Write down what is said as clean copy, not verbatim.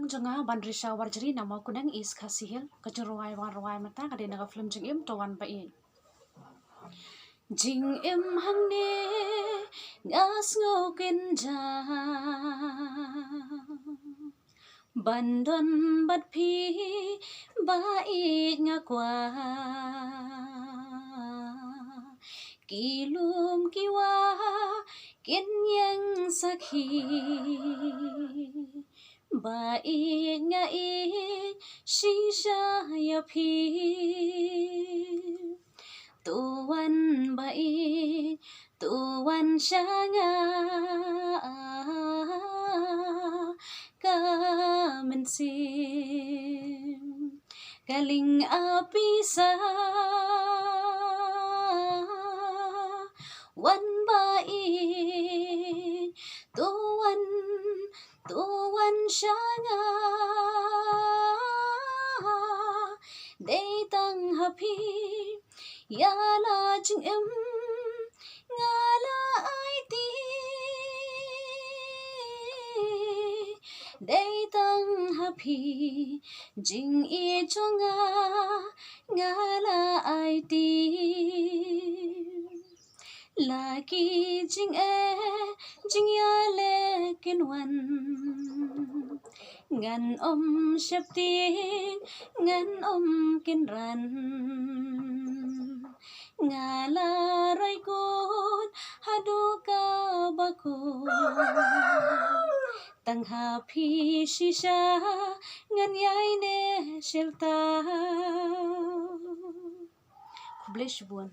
Mawkneng jonga Banrisha Warjri na Mawkneng is Khasi hill kajuruai warwai mata kade naga film JINGIM tawan pa i JINGIM hangne ngas ngokin ja bandon bat phi ba i ngakwa kilum kiwa kin yang sakhi ba i nga i shisha ya phi tuan ba i tuan shanga ka men sim kaling api sa wan ba i tuan shanga day tang happy ya la JINGIM ngala IT day tang happy jing I chonga ngala IT laki jing ya le kinwan ngan shapti ngan kinran ngala raikun haduka bakun tang happy shisha ngan yai ne shelta bless buan